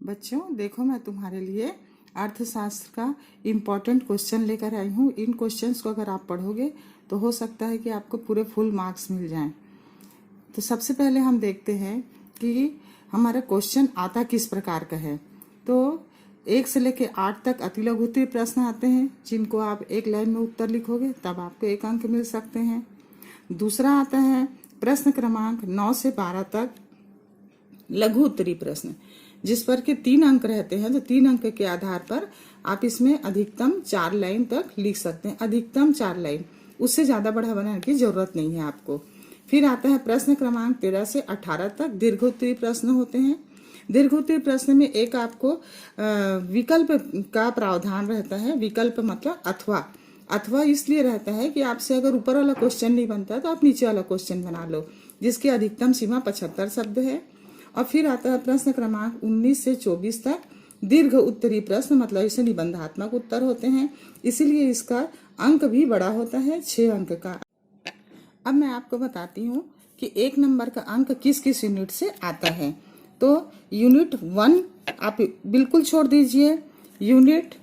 बच्चों देखो, मैं तुम्हारे लिए अर्थशास्त्र का इम्पोर्टेंट क्वेश्चन लेकर आई हूँ। इन क्वेश्चंस को अगर आप पढ़ोगे तो हो सकता है कि आपको पूरे फुल मार्क्स मिल जाएं। तो सबसे पहले हम देखते हैं कि हमारा क्वेश्चन आता किस प्रकार का है। तो 1 से लेकर 8 तक अति लघु उत्तरीय प्रश्न आते हैं, जिनको आप एक लाइन में उत्तर लिखोगे तब आपको 1 अंक मिल सकते हैं। दूसरा आता है प्रश्न क्रमांक 9 से 12 तक लघु उत्तरीय प्रश्न, जिस पर के 3 अंक रहते हैं। तो 3 अंक के आधार पर आप इसमें अधिकतम 4 लाइन तक लिख सकते हैं। अधिकतम 4 लाइन, उससे ज्यादा बड़ा बनाने की जरूरत नहीं है आपको। फिर आता है प्रश्न क्रमांक 13 से 18 तक दीर्घ उत्तरीय प्रश्न होते हैं। दीर्घ उत्तरीय प्रश्न में एक आपको विकल्प का प्रावधान रहता है। विकल्प मतलब अथवा इसलिए रहता है कि आपसे अगर ऊपर वाला क्वेश्चन नहीं बनता तो आप नीचे वाला क्वेश्चन बना लो, जिसकी अधिकतम सीमा 75 शब्द है। और फिर आता है प्रश्न क्रमांक 19 से 24 तक दीर्घ उत्तरीय प्रश्न, मतलब इसे निबंधात्मक उत्तर होते हैं, इसीलिए इसका अंक भी बड़ा होता है, 6 अंक का। अब मैं आपको बताती हूँ कि 1 नंबर का अंक किस किस यूनिट से आता है। तो यूनिट 1 आप बिल्कुल छोड़ दीजिए। यूनिट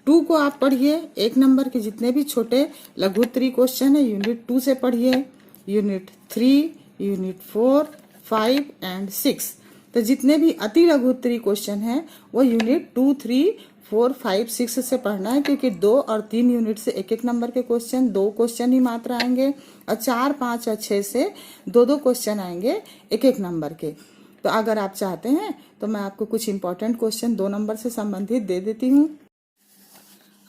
2 को आप पढ़िए। 1 नंबर के जितने भी छोटे लघु उत्तरीय क्वेश्चन है यूनिट 2 से पढ़िए। यूनिट 3, यूनिट 4, 5 एंड 6, तो जितने भी अति लघु उत्तरीय क्वेश्चन है वो यूनिट 2, 3, 4, 5, 6 से पढ़ना है, क्योंकि 2 और 3 यूनिट से 1-1 नंबर के क्वेश्चन, 2 क्वेश्चन ही मात्र आएंगे। और 4, 5 और 6 से 2-2 क्वेश्चन आएंगे 1-1 नंबर के। तो अगर आप चाहते हैं तो मैं आपको कुछ इंपॉर्टेंट क्वेश्चन 2 नंबर से संबंधित दे देती हूँ।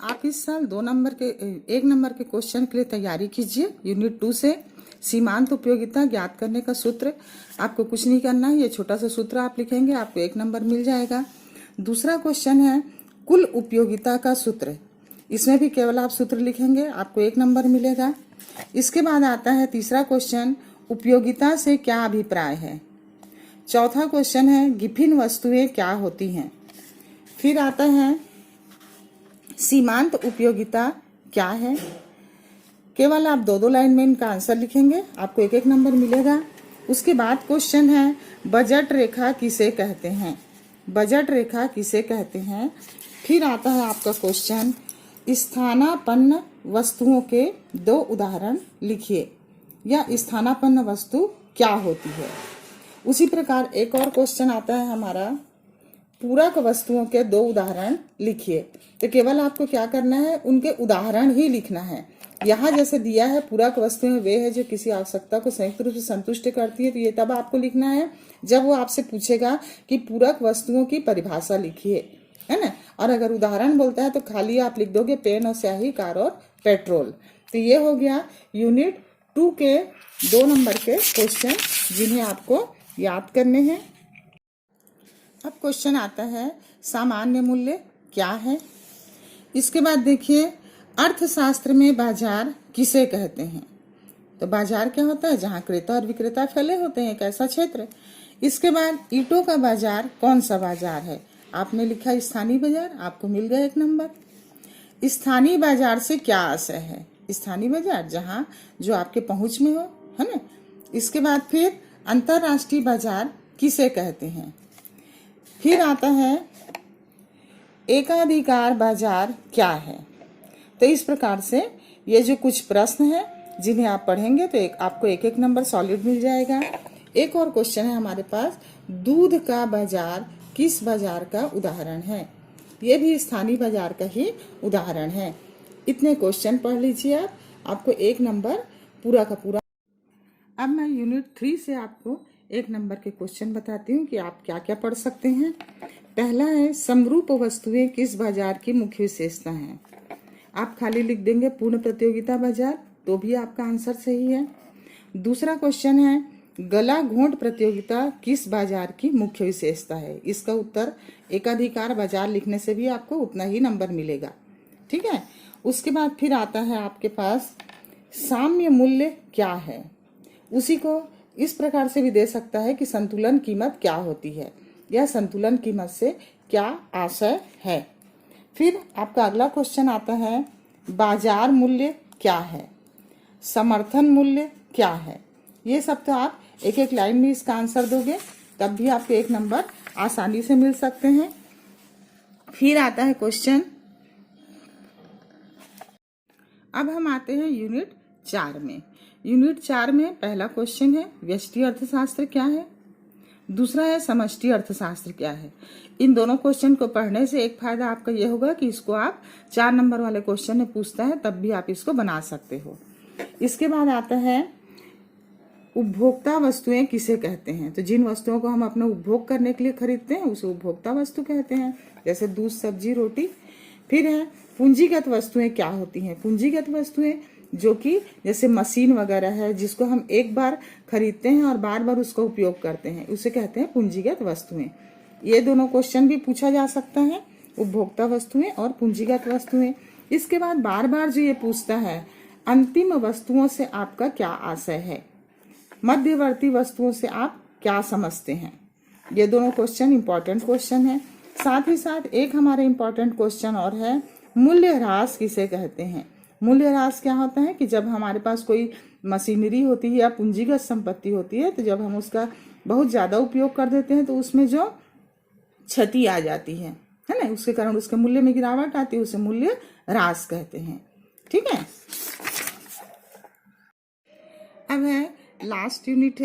आप इस साल 1 नंबर के क्वेश्चन के लिए तैयारी कीजिए। यूनिट 2 से सीमांत उपयोगिता ज्ञात करने का सूत्र, आपको कुछ नहीं करना है, ये छोटा सा सूत्र आप लिखेंगे, आपको 1 नंबर मिल जाएगा। दूसरा क्वेश्चन है कुल उपयोगिता का सूत्र, इसमें भी केवल आप सूत्र लिखेंगे, आपको 1 नंबर मिलेगा। इसके बाद आता है तीसरा क्वेश्चन, उपयोगिता से क्या अभिप्राय है। चौथा क्वेश्चन है गिफिन वस्तुएं क्या होती हैं। फिर आता है सीमांत उपयोगिता क्या है। केवल आप 2-2 लाइन में इनका आंसर लिखेंगे, आपको 1-1 नंबर मिलेगा। उसके बाद क्वेश्चन है बजट रेखा किसे कहते हैं। बजट रेखा किसे कहते हैं। फिर आता है आपका क्वेश्चन स्थानापन्न वस्तुओं के 2 उदाहरण लिखिए, या स्थानापन्न वस्तु क्या होती है। उसी प्रकार एक और क्वेश्चन आता है हमारा पूरक वस्तुओं के 2 उदाहरण लिखिए। तो केवल आपको क्या करना है, उनके उदाहरण ही लिखना है। यहाँ जैसे दिया है पूरक वस्तुएं वे है जो किसी आवश्यकता को संयुक्त रूप से संतुष्ट करती है, तो ये तब आपको लिखना है जब वो आपसे पूछेगा कि पूरक वस्तुओं की परिभाषा लिखिए, है ना। और अगर उदाहरण बोलता है तो खाली आप लिख दोगे पेन और स्याही, कार और पेट्रोल। तो ये हो गया यूनिट 2 के 2 नंबर के क्वेश्चन, जिन्हें आपको याद करने हैं। अब क्वेश्चन आता है सामान्य मूल्य क्या है। इसके बाद देखिए अर्थशास्त्र में बाजार किसे कहते हैं। तो बाजार क्या होता है, जहाँ क्रेता और विक्रेता फैले होते हैं, एक ऐसा क्षेत्र। इसके बाद ईंटों का बाजार कौन सा बाजार है। आपने लिखा स्थानीय बाजार, आपको मिल गया 1 नंबर। स्थानीय बाजार से क्या आशय है। स्थानीय बाजार जहाँ जो आपके पहुंच में हो, है ना। इसके बाद फिर अंतरराष्ट्रीय बाजार किसे कहते हैं। फिर आता है एकाधिकार बाजार क्या है। तो इस प्रकार से ये जो कुछ प्रश्न हैं जिन्हें आप पढ़ेंगे तो आपको 1-1 नंबर सॉलिड मिल जाएगा। एक और क्वेश्चन है हमारे पास, दूध का बाजार किस बाजार का उदाहरण है। ये भी स्थानीय बाजार का ही उदाहरण है। इतने क्वेश्चन पढ़ लीजिए आप, आपको 1 नंबर पूरा का पूरा। अब मैं यूनिट 3 से आपको 1 नंबर के क्वेश्चन बताती हूँ कि आप क्या क्या पढ़ सकते हैं। पहला है समरूप वस्तुएं किस बाजार की मुख्य विशेषता है। आप खाली लिख देंगे पूर्ण प्रतियोगिता बाजार, तो भी आपका आंसर सही है। दूसरा क्वेश्चन है गला घोंट प्रतियोगिता किस बाजार की मुख्य विशेषता है। इसका उत्तर एकाधिकार बाजार लिखने से भी आपको उतना ही नंबर मिलेगा, ठीक है। उसके बाद फिर आता है आपके पास साम्य मूल्य क्या है। उसी को इस प्रकार से भी दे सकता है कि संतुलन कीमत क्या होती है, या संतुलन कीमत से क्या आशय है। फिर आपका अगला क्वेश्चन आता है बाजार मूल्य क्या है, समर्थन मूल्य क्या है। ये सब तो आप 1-1 लाइन में इसका आंसर दोगे। तब भी आपको 1 नंबर आसानी से मिल सकते हैं। फिर आता है क्वेश्चन, अब हम आते हैं यूनिट 4 में। यूनिट 4 में पहला क्वेश्चन है व्यष्टि अर्थशास्त्र क्या है, दूसरा है समष्टि अर्थशास्त्र क्या है। इन दोनों क्वेश्चन को पढ़ने से एक फायदा आपका यह होगा कि इसको आप 4 नंबर वाले क्वेश्चन में पूछता है तब भी आप इसको बना सकते हो। इसके बाद आता है उपभोक्ता वस्तुएं किसे कहते हैं। तो जिन वस्तुओं को हम अपने उपभोग करने के लिए खरीदते हैं उसे उपभोक्ता वस्तु कहते हैं, जैसे दूध, सब्जी, रोटी। फिर है पूंजीगत वस्तुएं क्या होती हैं। पूंजीगत वस्तुएं जो कि जैसे मशीन वगैरह है जिसको हम एक बार खरीदते हैं और बार बार उसका उपयोग करते हैं, उसे कहते हैं पूंजीगत वस्तुएं। ये दोनों क्वेश्चन भी पूछा जा सकता है, उपभोक्ता वस्तुएं और पूंजीगत वस्तुएं। इसके बाद बार बार जो ये पूछता है अंतिम वस्तुओं से आपका क्या आशय है, मध्यवर्ती वस्तुओं से आप क्या समझते हैं। ये दोनों क्वेश्चन इंपॉर्टेंट क्वेश्चन है। साथ ही साथ एक हमारे इंपॉर्टेंट क्वेश्चन और है मूल्यह्रास किसे कहते हैं। मूल्यह्रास क्या होता है कि जब हमारे पास कोई मशीनरी होती है या पूंजीगत संपत्ति होती है तो जब हम उसका बहुत ज्यादा उपयोग कर देते हैं तो उसमें जो क्षति आ जाती है ना, उसके कारण उसके मूल्य में गिरावट आती है, उसे मूल्यह्रास कहते हैं। ठीक है, अब है लास्ट यूनिट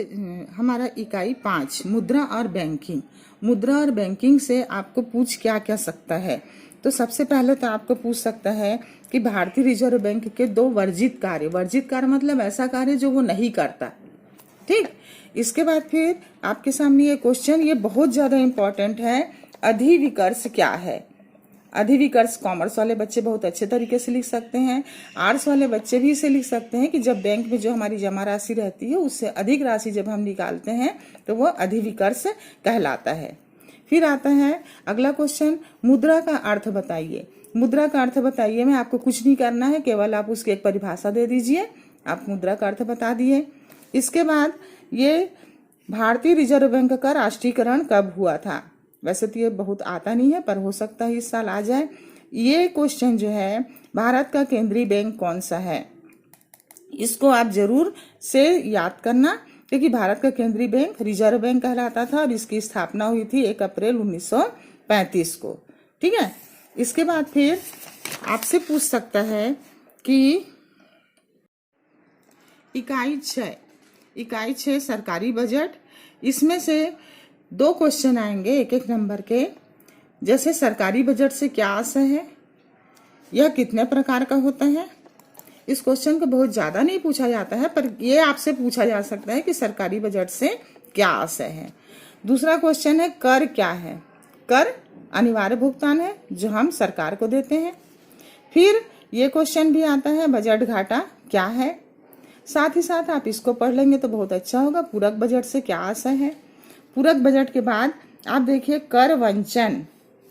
हमारा इकाई 5 मुद्रा और बैंकिंग। मुद्रा और बैंकिंग से आपको पूछ क्या क्या सकता है। तो सबसे पहले तो आपको पूछ सकता है कि भारतीय रिजर्व बैंक के 2 वर्जित कार्य, वर्जित कार्य मतलब ऐसा कार्य जो वो नहीं करता। ठीक, इसके बाद फिर आपके सामने ये क्वेश्चन, ये बहुत ज्यादा इंपॉर्टेंट है, अधिविकर्ष क्या है। अधिविकर्ष कॉमर्स वाले बच्चे बहुत अच्छे तरीके से लिख सकते हैं, आर्ट्स वाले बच्चे भी इसे लिख सकते हैं कि जब बैंक में जो हमारी जमा राशि रहती है उससे अधिक राशि जब हम निकालते हैं तो वो अधिविकर्ष कहलाता है। फिर आता है अगला क्वेश्चन, मुद्रा का अर्थ बताइए। मुद्रा का अर्थ बताइए में आपको कुछ नहीं करना है, केवल आप उसकी एक परिभाषा दे दीजिए, आप मुद्रा का अर्थ बता दिए। इसके बाद ये भारतीय रिजर्व बैंक का राष्ट्रीयकरण कब हुआ था। वैसे तो ये बहुत आता नहीं है पर हो सकता है इस साल आ जाए। ये क्वेश्चन जो है भारत का केंद्रीय बैंक कौन सा है, इसको आप जरूर से याद करना, क्योंकि भारत का केंद्रीय बैंक रिजर्व बैंक कहलाता था और इसकी स्थापना हुई थी 1 अप्रैल 1935 को। ठीक है, इसके बाद फिर आपसे पूछ सकता है कि इकाई 6 सरकारी बजट, इसमें से 2 क्वेश्चन आएंगे 1-1 नंबर के। जैसे सरकारी बजट से क्या आशय है, यह कितने प्रकार का होता है। इस क्वेश्चन को बहुत ज्यादा नहीं पूछा जाता है पर ये आपसे पूछा जा सकता है कि सरकारी बजट से क्या आशय है। दूसरा क्वेश्चन है कर क्या है। कर अनिवार्य भुगतान है जो हम सरकार को देते हैं। फिर ये क्वेश्चन भी आता है बजट घाटा क्या है। साथ ही साथ आप इसको पढ़ लेंगे तो बहुत अच्छा होगा, पूरक बजट से क्या आशय है। पूरक बजट के बाद आप देखिए कर वंचन।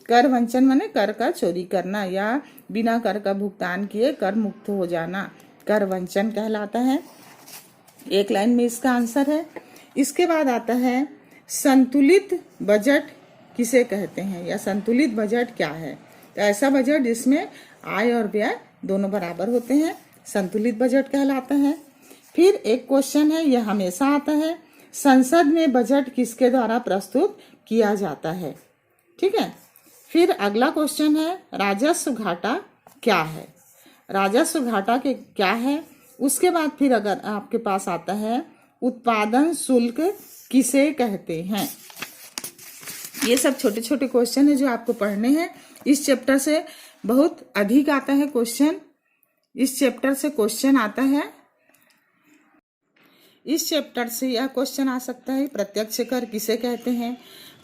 कर वंचन माने कर का चोरी करना या बिना कर का भुगतान किए कर मुक्त हो जाना, कर वंचन कहलाता है। एक लाइन में इसका आंसर है। इसके बाद आता है संतुलित बजट किसे कहते हैं या संतुलित बजट क्या है। तो ऐसा बजट जिसमें आय और व्यय दोनों बराबर होते हैं संतुलित बजट कहलाता है। फिर एक क्वेश्चन है, यह हमेशा आता है, संसद में बजट किसके द्वारा प्रस्तुत किया जाता है। ठीक है, फिर अगला क्वेश्चन है राजस्व घाटा क्या है। राजस्व घाटा के क्या है। उसके बाद फिर अगर आपके पास आता है उत्पादन शुल्क किसे कहते हैं। ये सब छोटे छोटे क्वेश्चन है जो आपको पढ़ने हैं। इस चैप्टर से बहुत अधिक आता है क्वेश्चन, इस चैप्टर से क्वेश्चन आता है। इस चैप्टर से यह क्वेश्चन आ सकता है प्रत्यक्ष कर किसे कहते हैं,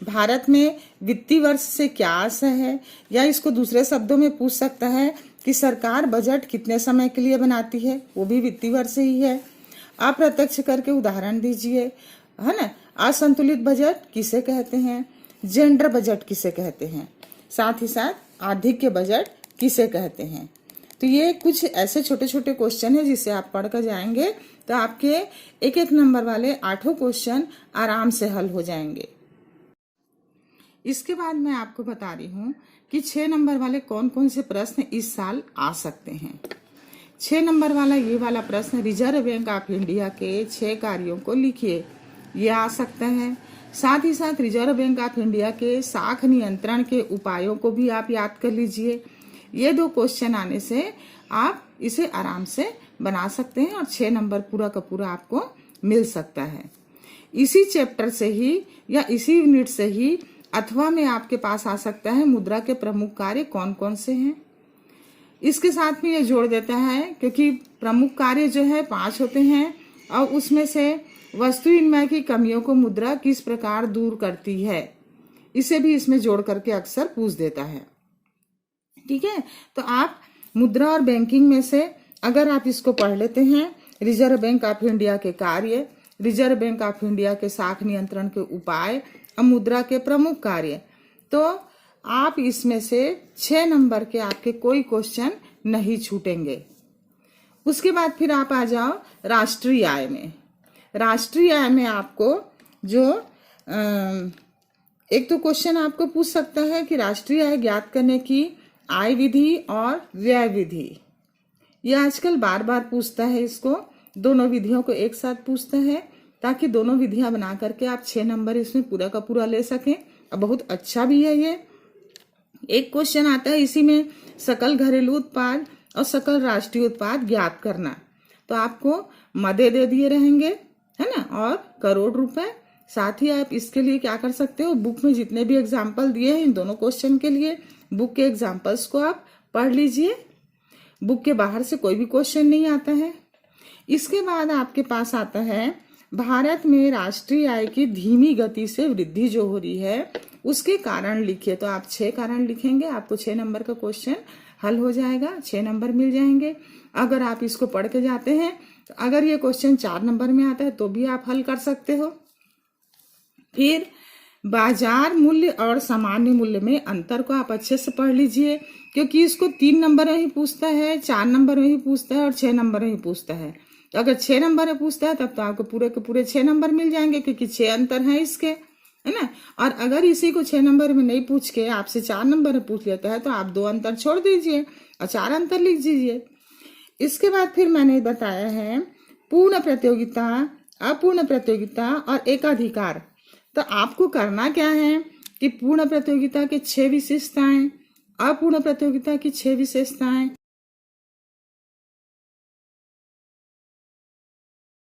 भारत में वित्तीय वर्ष से क्या आशय है, या इसको दूसरे शब्दों में पूछ सकता है कि सरकार बजट कितने समय के लिए बनाती है, वो भी वित्तीय वर्ष ही है। अप्रत्यक्ष कर के उदाहरण दीजिए, है ना। असंतुलित बजट किसे कहते हैं, जेंडर बजट किसे कहते हैं, साथ ही साथ आर्थिक बजट किसे कहते हैं। तो ये कुछ ऐसे छोटे छोटे क्वेश्चन है जिसे आप पढ़कर जाएंगे तो आपके 1-1 नंबर वाले 8 क्वेश्चन आराम से हल हो जाएंगे। इसके बाद मैं आपको बता रही हूँ कि 6 नंबर वाले कौन कौन से प्रश्न इस साल आ सकते हैं। 6 नंबर वाला ये वाला प्रश्न, रिजर्व बैंक ऑफ इंडिया के 6 कार्यों को लिखिए, ये आ सकता है। साथ ही साथ रिजर्व बैंक ऑफ इंडिया के साख नियंत्रण के उपायों को भी आप याद कर लीजिए। ये 2 क्वेश्चन आने से आप इसे आराम से बना सकते हैं और 6 नंबर पूरा का पूरा आपको मिल सकता है। इसी चैप्टर से ही या इसी यूनिट से ही अथवा में आपके पास आ सकता है मुद्रा के प्रमुख कार्य कौन कौन से हैं। इसके साथ में ये जोड़ देता है क्योंकि प्रमुख कार्य जो है 5 होते हैं और उसमें से वस्तु विनिमय की कमियों को मुद्रा किस प्रकार दूर करती है, इसे भी इसमें जोड़ करके अक्सर पूछ देता है। ठीक है, तो आप मुद्रा और बैंकिंग में से अगर आप इसको पढ़ लेते हैं, रिजर्व बैंक ऑफ इंडिया के कार्य, रिजर्व बैंक ऑफ इंडिया के साख नियंत्रण के उपाय और मुद्रा के प्रमुख कार्य, तो आप इसमें से 6 नंबर के आपके कोई क्वेश्चन नहीं छूटेंगे। उसके बाद फिर आप आ जाओ राष्ट्रीय आय में। राष्ट्रीय आय में आपको जो एक तो क्वेश्चन आपको पूछ सकता है कि राष्ट्रीय आय ज्ञात करने की आय विधि और व्यय विधि, ये आजकल बार बार पूछता है। इसको दोनों विधियों को एक साथ पूछता है ताकि दोनों विधियां बना करके आप 6 नंबर इसमें पूरा का पूरा ले सकें और बहुत अच्छा भी है ये। एक क्वेश्चन आता है इसी में, सकल घरेलू उत्पाद और सकल राष्ट्रीय उत्पाद ज्ञात करना, तो आपको मदे दे दिए रहेंगे, है ना, और करोड़ रुपए। साथ ही आप इसके लिए क्या कर सकते हो, बुक में जितने भी एग्जाम्पल दिए हैं इन दोनों क्वेश्चन के लिए, बुक के एग्जाम्पल्स को आप पढ़ लीजिए। बुक के बाहर से कोई भी क्वेश्चन नहीं आता है। इसके बाद आपके पास आता है भारत में राष्ट्रीय आय की धीमी गति से वृद्धि जो हो रही है उसके कारण लिखिए। तो आप 6 कारण लिखेंगे, आपको 6 नंबर का क्वेश्चन हल हो जाएगा, 6 नंबर मिल जाएंगे। अगर आप इसको पढ़ के जाते हैं तो अगर ये क्वेश्चन 4 नंबर में आता है तो भी आप हल कर सकते हो। फिर बाजार मूल्य और सामान्य मूल्य में अंतर को आप अच्छे से पढ़ लीजिए क्योंकि इसको 3 नंबर में ही पूछता है, 4 नंबर में ही पूछता है और 6 नंबर में ही पूछता है। तो अगर 6 नंबर में पूछता है तब तो आपको पूरे के पूरे 6 नंबर मिल जाएंगे क्योंकि 6 अंतर हैं इसके, है ना। और अगर इसी को 6 नंबर में नहीं पूछ के आपसे 4 नंबर में पूछ लेता है तो आप 2 अंतर छोड़ दीजिए और 4 अंतर लिख दीजिए। इसके बाद फिर मैंने बताया है पूर्ण प्रतियोगिता, अपूर्ण प्रतियोगिता और एकाधिकार। तो आपको करना क्या है कि पूर्ण प्रतियोगिता के 6 विशेषताएं, अपूर्ण प्रतियोगिता की 6 विशेषताएं